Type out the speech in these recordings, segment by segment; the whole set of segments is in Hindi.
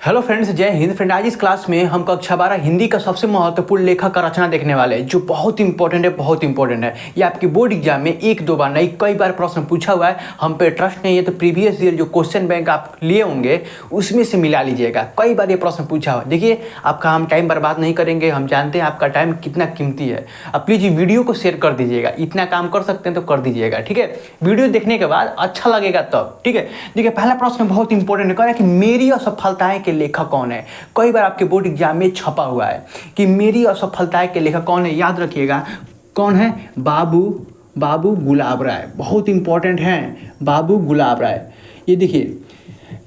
हेलो फ्रेंड्स, जय हिंद। फ्रेंड, आज इस क्लास में हम कक्षा 12 हिंदी का सबसे महत्वपूर्ण लेखक का रचना देखने वाले हैं, जो बहुत इंपॉर्टेंट है, बहुत इंपॉर्टेंट है। ये आपके बोर्ड एग्जाम में एक दो बार नहीं, कई बार प्रश्न पूछा हुआ है। हम पे ट्रस्ट नहीं है तो प्रीवियस ईयर जो क्वेश्चन बैंक आप लिए होंगे उसमें से मिला लीजिएगा। कई बार ये प्रश्न पूछा हुआ है। देखिए, आपका हम टाइम बर्बाद नहीं करेंगे, हम जानते हैं आपका टाइम कितना कीमती है। अब प्लीज़ वीडियो को शेयर कर दीजिएगा, इतना काम कर सकते हैं तो कर दीजिएगा, ठीक है। वीडियो देखने के बाद अच्छा लगेगा तब, ठीक है। देखिए, पहला प्रश्न बहुत इंपॉर्टेंट है, कह रहा है कि मेरी असफलताएं के लेखक कौन है। कई बार आपके बोर्ड एग्जाम में छपा हुआ है कि मेरी असफलताएं के लेखक कौन है। याद रखिएगा कौन है, बाबू गुलाब राय। बहुत इंपॉर्टेंट है बाबू गुलाब राय। ये देखिए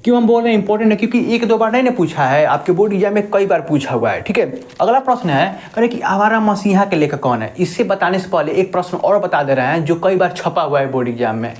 क्यों हम बोल रहे हैं इंपॉर्टेंट है, क्योंकि एक दो बार नहीं ना पूछा है, आपके बोर्ड एग्जाम में कई बार पूछा हुआ है, ठीक है। अगला प्रश्न है, कह रहे कि आवारा मसीहा के लेखक कौन है। इससे बताने से पहले एक प्रश्न और बता दे रहे हैं जो कई बार छपा हुआ है बोर्ड एग्जाम में।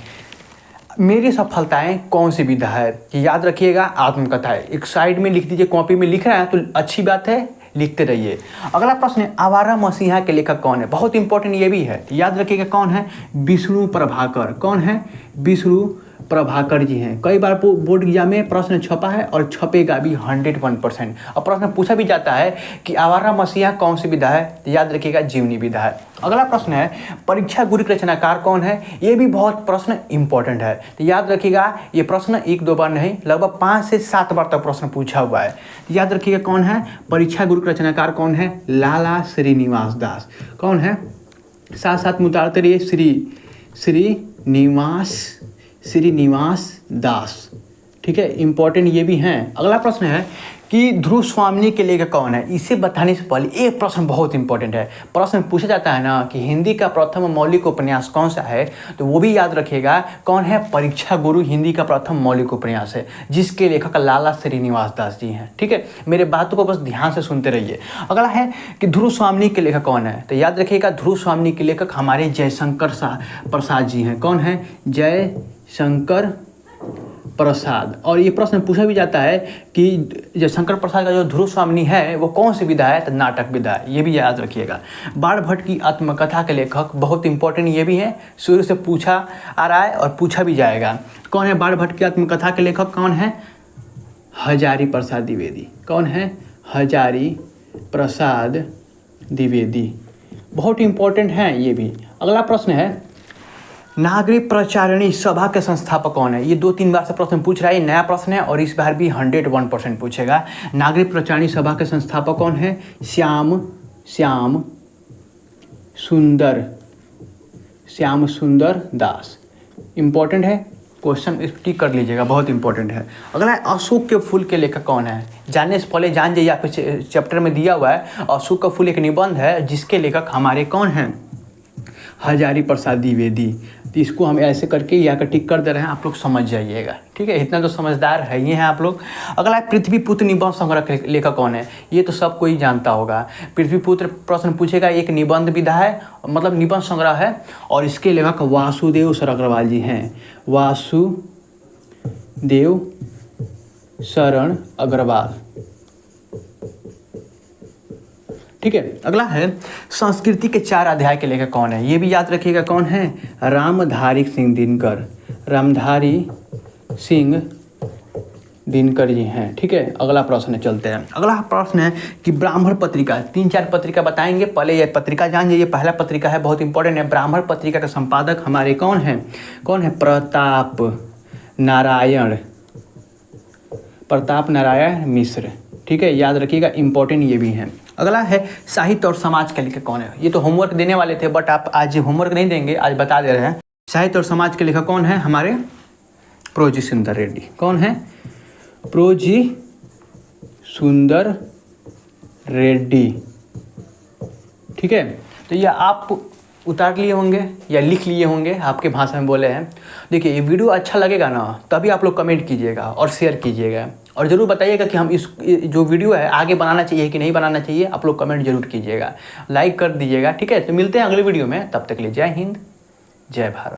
मेरी सफलताएं कौन सी विधा है। याद रखिएगा आत्मकथा है। एक साइड में लिख दीजिए, कॉपी में लिख रहे हैं तो अच्छी बात है, लिखते रहिए। अगला प्रश्न है, आवारा मसीहा के लेखक कौन है। बहुत इंपॉर्टेंट ये भी है, याद रखिएगा कौन है, विष्णु प्रभाकर। कौन है, विष्णु प्रभाकर जी हैं। कई बार बोर्ड एग्जाम में प्रश्न छपा है और छपेगा भी 101%। और प्रश्न पूछा भी जाता है कि आवारा मसीहा कौन सी विधा है, तो याद रखिएगा जीवनी विधा है। अगला प्रश्न है, परीक्षा गुरु के रचनाकार कौन है। ये भी बहुत प्रश्न इंपॉर्टेंट है, तो याद रखिएगा ये प्रश्न एक दो बार नहीं, लगभग 5 से 7 बार तक प्रश्न पूछा हुआ है। याद रखिएगा कौन है, परीक्षा गुरु के रचनाकार कौन है, लाला श्रीनिवास दास। कौन है, साथ साथ में उतारते रहिए, श्रीनिवास दास, ठीक है। इंपॉर्टेंट ये भी हैं। अगला प्रश्न है कि ध्रुव स्वामी के लेखक कौन है। इसे बताने से पहले एक प्रश्न बहुत इंपॉर्टेंट है। प्रश्न पूछा जाता है ना कि हिंदी का प्रथम मौलिक उपन्यास कौन सा है, तो वो भी याद रखिएगा कौन है, परीक्षा गुरु हिंदी का प्रथम मौलिक उपन्यास है, जिसके लेखक लाला श्रीनिवास दास जी हैं, ठीक है। मेरे बातों को बस ध्यान से सुनते रहिए। अगला है कि ध्रुव स्वामी के लेखक कौन है, तो याद रखिएगा ध्रुव स्वामी के लेखक हमारे जयशंकर प्रसाद जी हैं। कौन है, जयशंकर प्रसाद। और ये प्रश्न पूछा भी जाता है कि जयशंकर प्रसाद का जो ध्रुव स्वामी है वो कौन सी विधा है, तो नाटक विधा है। ये भी याद रखिएगा। बाणभट्ट की आत्मकथा के लेखक बहुत इंपॉर्टेंट ये भी है, शुरू से पूछा आ रहा है और पूछा भी जाएगा। कौन है बाणभट्ट की आत्मकथा के लेखक, कौन है, हजारी प्रसाद द्विवेदी। कौन है, हजारी प्रसाद द्विवेदी। बहुत इंपॉर्टेंट है ये भी। अगला प्रश्न है, नागरिक प्रचारिणी सभा के संस्थापक कौन है। ये 2-3 बार से प्रश्न पूछ रहा है, ये नया प्रश्न है और इस बार भी 101% पूछेगा। नागरिक प्रचारिणी सभा के संस्थापक कौन है, श्याम सुंदर दास। इंपॉर्टेंट है, क्वेश्चन टिक कर लीजिएगा, बहुत इंपॉर्टेंट है। अगला है, अशोक के फूल के लेखक कौन है। जानने से पहले जान जाइए, आप चैप्टर में दिया हुआ है अशोक का फूल एक निबंध है जिसके लेखक हमारे कौन हैं, हजारी प्रसाद द्विवेदी। तो इसको हम ऐसे करके यहाँ का टिक कर दे रहे हैं, आप लोग समझ जाइएगा, ठीक है। इतना तो समझदार है ही हैं आप लोग। अगला है, पृथ्वीपुत्र निबंध संग्रह के लेखक कौन है। ये तो सब कोई जानता होगा। पृथ्वीपुत्र प्रश्न पूछेगा, एक निबंध विधा है, मतलब निबंध संग्रह है, और इसके लेखक वासुदेव सर अग्रवाल जी हैं। वासुदेव शरण अग्रवाल, ठीक है। अगला है, संस्कृति के 4 अध्याय के लेखक कौन है। ये भी याद रखिएगा कौन है, रामधारी सिंह दिनकर जी हैं, ठीक है। अगला प्रश्न चलते हैं। अगला प्रश्न है कि ब्राह्मण पत्रिका, 3-4 पत्रिका बताएंगे, पहले ये पत्रिका जान जाइए। पहला पत्रिका है, बहुत इंपॉर्टेंट है। ब्राह्मण पत्रिका का संपादक हमारे कौन है, प्रताप नारायण मिश्र, ठीक है। याद रखिएगा, इंपॉर्टेंट ये भी हैं। अगला है, साहित्य और समाज के लेखक कौन है। ये तो होमवर्क देने वाले थे बट आप आज होमवर्क नहीं देंगे, आज बता दे रहे हैं। साहित्य और समाज के लेखक कौन है, हमारे प्रोजी सुंदर रेड्डी। कौन है, प्रोजी सुंदर रेड्डी, ठीक है। तो ये आप उतार लिए होंगे या लिख लिए होंगे, आपके भाषा में बोले हैं। देखिए, ये वीडियो अच्छा लगेगा ना तभी आप लोग कमेंट कीजिएगा और शेयर कीजिएगा, और ज़रूर बताइएगा कि हम इस जो वीडियो है आगे बनाना चाहिए कि नहीं बनाना चाहिए। आप लोग कमेंट जरूर कीजिएगा, लाइक कर दीजिएगा, ठीक है। तो मिलते हैं अगले वीडियो में, तब तक के लिए जय हिंद, जय भारत।